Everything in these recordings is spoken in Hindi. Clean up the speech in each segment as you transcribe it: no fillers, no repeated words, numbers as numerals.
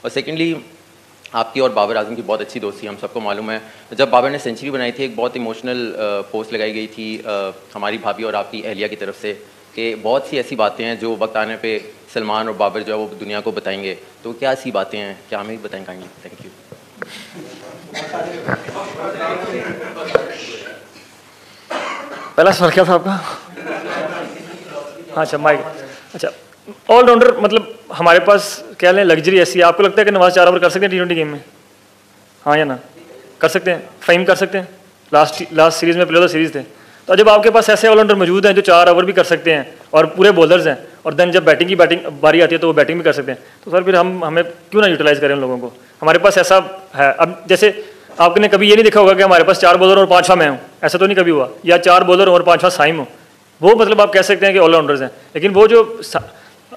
और सेकेंडली आपकी और बाबर आजम की बहुत अच्छी दोस्ती हम सबको मालूम है। जब बाबर ने सेंचुरी बनाई थी एक बहुत इमोशनल पोस्ट लगाई गई थी हमारी भाभी और आपकी अहलिया की तरफ से कि बहुत सी ऐसी बातें हैं जो वक्त आने पे सलमान और बाबर जो है वो दुनिया को बताएंगे। तो क्या ऐसी बातें हैं, क्या हमें भी बताएं काइंडली? Thank you. पहला सवाल क्या था आपका? हाँ अच्छा माइक। अच्छा ऑलराउंडर मतलब हमारे पास क्या लें लग्जरी ऐसी है। आपको लगता है कि नवाज 4 ओवर कर सकते हैं T20 गेम में? हाँ या ना? कर सकते हैं। फ़हीम कर सकते हैं। लास्ट सीरीज़ में प्लेयर ऑफ द सीरीज़ थे। तो जब आपके पास ऐसे ऑलराउंडर मौजूद हैं जो 4 ओवर भी कर सकते हैं और पूरे बॉलर्स हैं और देन जब बैटिंग बारी आती है तो वो बैटिंग भी कर सकते हैं, तो सर फिर हमें क्यों ना यूटिलाइज़ करें उन लोगों को? हमारे पास ऐसा है। अब जैसे आपने कभी ये नहीं देखा होगा कि हमारे पास 4 बॉलर और 5वां मैं हूँ, ऐसा तो नहीं कभी हुआ, या 4 बॉलर और 5वां साइम हो। वो मतलब आप कह सकते हैं कि ऑलराउंडर्स हैं। लेकिन वो जो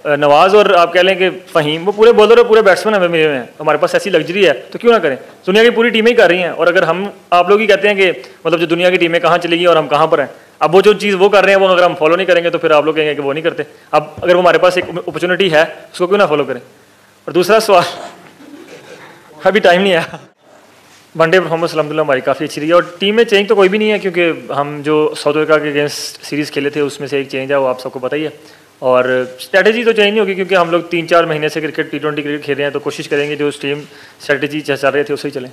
नवाज और आप कह लें कि फ़हीम वो पूरे बॉलर और पूरे बैट्समैन हमें मिले हुए हैं। हमारे पास ऐसी लग्जरी है तो क्यों ना करें? दुनिया की पूरी टीमें ही कर रही हैं। और अगर हम आप लोग ही कहते हैं कि मतलब जो दुनिया की टीमें कहाँ चलेगी और हम कहाँ पर हैं, अब वो जो चीज़ वो कर रहे हैं वो अगर हम फॉलो नहीं करेंगे तो फिर आप लोग कहेंगे कि वो नहीं करते। अब अगर वो हमारे पास एक अपॉर्चुनिटी है उसको क्यों ना फॉलो करें? और दूसरा सवाल, अभी टाइम नहीं आया। वनडे परफॉर्मेंस अलहमदुलिल्लाह हमारी काफ़ी अच्छी रही है और टीम में चेंज तो कोई भी नहीं है क्योंकि हम जो साउथ अफ्रीका के अगेंस्ट सीरीज़ खेले थे उसमें से एक चेंज है, वो आप सबको पता ही है। और स्ट्रैटेजी तो चेंज नहीं होगी क्योंकि हम लोग 3-4 महीने से क्रिकेट T20 क्रिकेट खेल रहे हैं, तो कोशिश करेंगे जो टीम स्ट्रैटेजी चल रहे थे उसे ही चलें।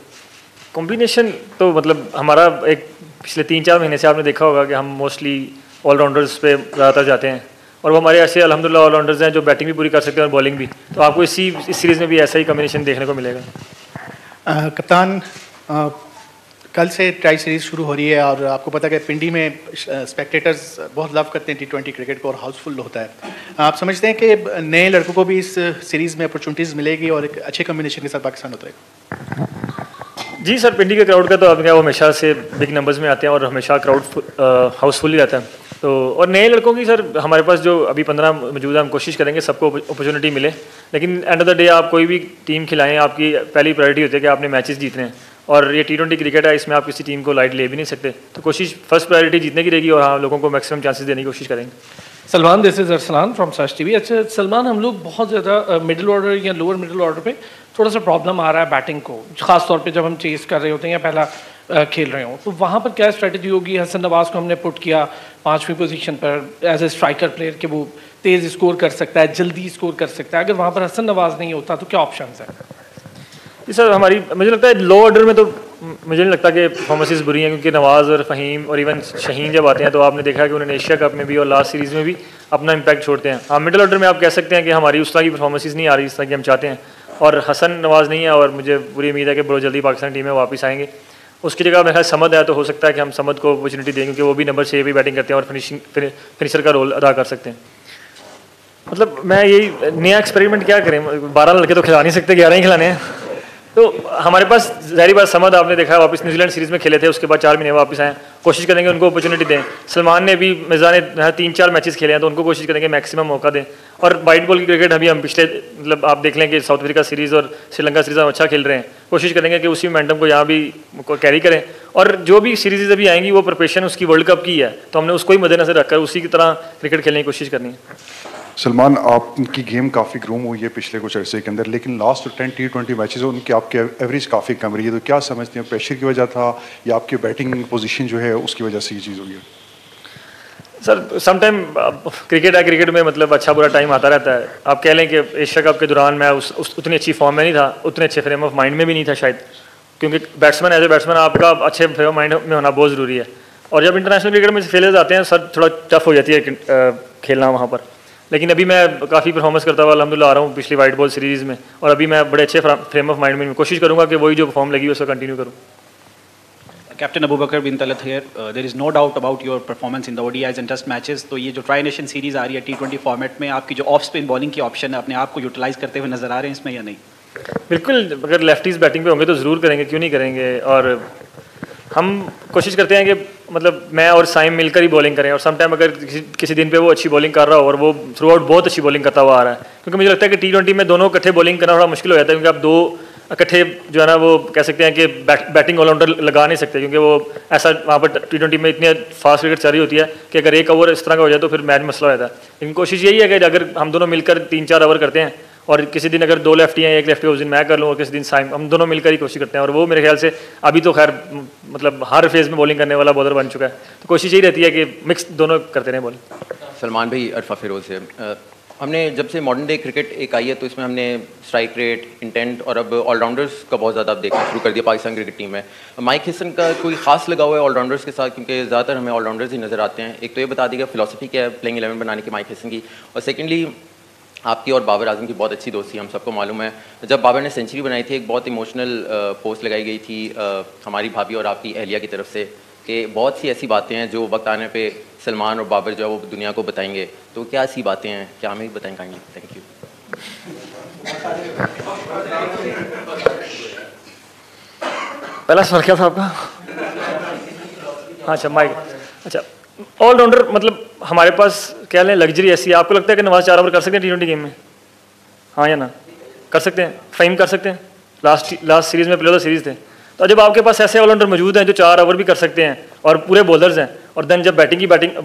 कॉम्बिनेशन तो मतलब हमारा एक पिछले 3-4 महीने से आपने देखा होगा कि हम मोस्टली ऑलराउंडर्स पे ज़्यादातर जाते हैं और वो हमारे ऐसे अल्हम्दुलिल्लाह ऑलराउंडर्स हैं जो बैटिंग भी पूरी कर सकते हैं और बॉलिंग भी। तो आपको इस सीरीज़ में भी ऐसा ही कॉम्बिनेशन देखने को मिलेगा। कप्तान, कल से ट्राई सीरीज़ शुरू हो रही है और आपको पता है कि पिंडी में स्पेक्टेटर्स बहुत लव करते हैं T20 क्रिकेट को और हाउसफुल होता है। आप समझते हैं कि नए लड़कों को भी इस सीरीज़ में अपॉर्चुनिटीज़ मिलेगी और एक अच्छे कम्बिनेशन के साथ पाकिस्तान उतरेगा? जी सर, पिंडी के क्राउड का तो आपने क्या वो हमेशा से बिग नंबर्स में आते हैं और हमेशा क्राउड हाउसफुल ही रहता है। तो और नए लड़कों की सर हमारे पास जो अभी 15 मौजूद है, हम कोशिश करेंगे सबको अपॉर्चुनिटी मिले। लेकिन एंड ऑफ द डे आप कोई भी टीम खिलाएं, आपकी पहली प्रायोरिटी होती है कि आपने मैचेस जीतने हैं। और ये T20 क्रिकेट है, इसमें आप किसी टीम को लाइट ले भी नहीं सकते। तो कोशिश फर्स्ट प्रायोरिटी जीतने की रहेगी और हाँ लोगों को मैक्सिमम चांसेस देने की कोशिश करेंगे। Salman, this is Arsalan from search TV. अच्छा सलमान, हम लोग बहुत ज़्यादा मिडिल ऑर्डर या लोअर मिडिल ऑर्डर पे थोड़ा सा प्रॉब्लम आ रहा है बैटिंग को, ख़ास तौर पे जब हम चेस कर रहे होते हैं या पहला खेल रहे हों, तो वहाँ पर क्या स्ट्रेटजी होगी? हसन नवाज को हमने पुट किया 5वीं पोजीशन पर एज ए स्ट्राइकर प्लेयर कि वो तेज़ स्कोर कर सकता है, जल्दी स्कोर कर सकता है। अगर वहाँ पर हसन नवाज नहीं होता तो क्या ऑप्शन है? जी सर, हमारी मुझे लगता है लो ऑर्डर में तो मुझे नहीं लगता कि परफॉर्मेंसेस बुरी हैं क्योंकि नवाज़ और फ़हीम और इवन शहीन जब आते हैं तो आपने देखा कि उन्होंने एशिया कप में भी और लास्ट सीरीज़ में भी अपना इम्पैक्ट छोड़ते हैं। हाँ मिडिल ऑर्डर में आप कह सकते हैं कि हमारी उस तरह की परफॉर्मेंसेस नहीं आ रही इस तरह की हम चाहते हैं और हसन नवाज नहीं है और मुझे पूरी उम्मीद है कि बहुत जल्दी पाकिस्तान टीम में वापस आएंगे। उसकी जगह मेरा ख्याल समद है तो हो सकता है कि हम समद को अपॉर्चुनिटी दें क्योंकि वो भी नंबर 6 पे बैटिंग करते हैं और फिनिशर का रोल अदा कर सकते हैं। मतलब मैं यही नया एक्सपेरिमेंट क्या करें, 12 लड़के तो खिला नहीं सकते, 11 ही खिलाने हैं। तो हमारे पास ज़ाहिर बात समद आपने देखा वापस न्यूजीलैंड सीरीज़ में खेले थे, उसके बाद 4 महीने वापस आए। कोशिश करेंगे उनको अपॉर्चुनिटी दें। सलमान ने भी, मिर्ज़ा ने 3-4 मैचेस खेले हैं तो उनको कोशिश करेंगे मैक्सिमम मौका दें। और वाइट बॉल की क्रिकेट अभी हम पिछले मतलब आप देख लें कि साउथ अफ्रीका सीरीज़ और श्रीलंका सीरीज़ हम अच्छा खेल रहे हैं। कोशिश करेंगे कि उसी मोमेंटम को यहाँ भी कैरी करें और जो भी सीरीज़ अभी आएंगी वो प्रिपरेशन उसकी वर्ल्ड कप की है तो हमने उसको ही मद्देनजर रखकर उसी की तरह क्रिकेट खेलने की कोशिश करनी है। सलमान, आपकी गेम काफ़ी ग्रूम हुई है पिछले कुछ अरसे के अंदर, लेकिन लास्ट 10 T20 मैचेस उनकी आपके एवरेज काफ़ी कम रही है, तो क्या समझते हैं प्रेशर की वजह था या आपके बैटिंग पोजीशन जो है उसकी वजह से ये चीज़ हुई है? सर समटाइम क्रिकेट है, क्रिकेट में मतलब अच्छा बुरा टाइम आता रहता है। आप कह लें कि एशिया कप के दौरान मैं उतनी अच्छी फॉर्म में नहीं था, उतने अच्छे फ्रेम ऑफ माइंड में भी नहीं था शायद, क्योंकि बैट्समैन एज ए बैट्समैन आपका अच्छे फ्रेम ऑफ माइंड में होना बहुत ज़रूरी है। और जब इंटरनेशनल क्रिकेट में फेलियर्स आते हैं सर थोड़ा टफ हो जाती है खेलना वहाँ पर। लेकिन अभी मैं काफ़ी परफॉर्मेंस करता हुआ अल्हम्दुलिल्लाह आ रहा हूँ पिछली वाइट बॉल सीरीज़ में और अभी मैं बड़े अच्छे फ्रेम ऑफ माइंड में कोशिश करूँगा कि वही जो फॉर्म लगी उसको कंटिन्यू करूँ। Captain Abu Bakar bin Talat here, there is no doubt about your performance in the ODIs and test matches. तो ये जो ट्राई नेशन सीरीज़ आ रही है T20 फॉर्मेट में, आपकी जो ऑफ स्पिन बॉलिंग की ऑप्शन है अपने आप को यूटिलाइज करते हुए नजर आ रहे हैं इसमें या नहीं? बिल्कुल, अगर लेफ्टीज बैटिंग पे होंगे तो ज़रूर करेंगे, क्यों नहीं करेंगे। और हम कोशिश करते हैं कि मतलब मैं और साइम मिलकर ही बॉलिंग करें और समटाइम अगर किसी दिन पे वो अच्छी बॉलिंग कर रहा हो और वो थ्रू आउट बहुत अच्छी बॉलिंग करता हुआ आ रहा है, क्योंकि मुझे लगता है कि T20 में दोनों इकट्ठे बॉलिंग करना थोड़ा मुश्किल हो जाता है क्योंकि आप दो इकट्ठे जो है ना वो कह सकते हैं कि बैटिंग ऑलराउंडर लगा नहीं सकते क्योंकि वो ऐसा वहाँ पर T20 में इतनी फास्ट क्रिकेट चल रही होती है कि अगर एक ओवर इस तरह का हो जाए तो फिर मैच मसला हो जाता है। लेकिन कोशिश यही है कि अगर हम दोनों मिलकर 3-4 ओवर करते हैं और किसी दिन अगर 2 लेफ्टी हैं, 1 लेफ्टी उस दिन मैं कर लूँ और किसी दिन साइम, हम दोनों मिलकर ही कोशिश करते हैं। और वो मेरे ख्याल से अभी तो खैर मतलब हर फेज़ में बॉलिंग करने वाला बॉलर बन चुका है, तो कोशिश यही रहती है कि मिक्स दोनों करते रहें बॉलिंग। सलमान भाई, अरफा फिरोज से हमने जब से मॉडर्न डे क्रिकेट एक आई है तो इसमें हमने स्ट्राइक रेट, इंटेंट और अब ऑलराउंडर्स का बहुत ज़्यादा देखना शुरू कर दिया पाकिस्तान क्रिकेट टीम में। माइक हिसन का कोई खास लगा हुआ है ऑलराउंडर्स के साथ, क्योंकि ज़्यादातर हमें ऑलराउंडर्स ही नज़र आते हैं। एक तो ये बता दीजिएगा फिलॉसफी क्या है प्लेइंग 11 बनाने की माइक हिसन की, और सेकेंडली आपकी और बाबर आजम की बहुत अच्छी दोस्ती हम सबको मालूम है। जब बाबर ने सेंचुरी बनाई थी एक बहुत इमोशनल पोस्ट लगाई गई थी हमारी भाभी और आपकी अहलिया की तरफ से कि बहुत सी ऐसी बातें हैं जो वक्त आने पे सलमान और बाबर जो है वो दुनिया को बताएंगे। तो क्या ऐसी बातें हैं, क्या हमें भी बताएं काइंडली? Thank you. पहला सवाल क्या था आपका? हाँ अच्छा माइक, अच्छा ऑलराउंडर मतलब हमारे पास क्या लें लग्जरी ऐसी है। आपको लगता है कि नवाज 4 ओवर कर सकते हैं T20 गेम में? हाँ या ना? कर सकते हैं, फ़हीम कर सकते हैं। लास्ट सीरीज़ में प्लेयर ऑफ द सीरीज़ थे। तो जब आपके पास ऐसे ऑलराउंडर मौजूद हैं जो 4 ओवर भी कर सकते हैं और पूरे बॉलर्स हैं, और देन जब बैटिंग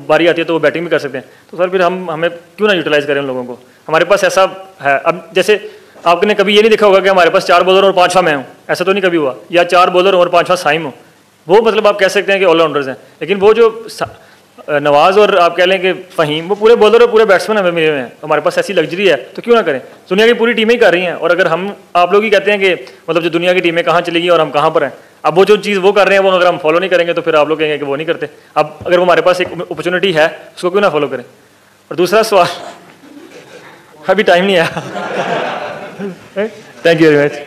बारी आती है तो वो बैटिंग भी कर सकते हैं, तो सर फिर हमें क्यों ना यूटिलाइज़ करें उन लोगों को? हमारे पास ऐसा है। अब जैसे आपने कभी ये नहीं देखा होगा कि हमारे पास 4 बॉलर और 5वां मैं हूँ, ऐसा तो नहीं कभी हुआ, या 4 बॉलर और 5वां साइम हो। वो मतलब आप कह सकते हैं कि ऑलराउंडर्स हैं। लेकिन वो जो नवाज और आप कह लें कि फ़हीम, वो पूरे बॉलर और पूरे बैट्समैन हमें मिले हुए हैं। हमारे पास ऐसी लग्जरी है तो क्यों ना करें? दुनिया की पूरी टीमें ही कर रही हैं। और अगर हम आप लोग ही कहते हैं कि मतलब जो दुनिया की टीमें कहाँ चलेगी और हम कहाँ पर हैं, अब वो जो चीज़ वो कर रहे हैं वो अगर हम फॉलो नहीं करेंगे तो फिर आप लोग कहेंगे कि वो नहीं करते। अब अगर वो हमारे पास एक अपॉर्चुनिटी है उसको क्यों ना फॉलो करें? और दूसरा सवाल, अभी टाइम नहीं आया। Thank you very much.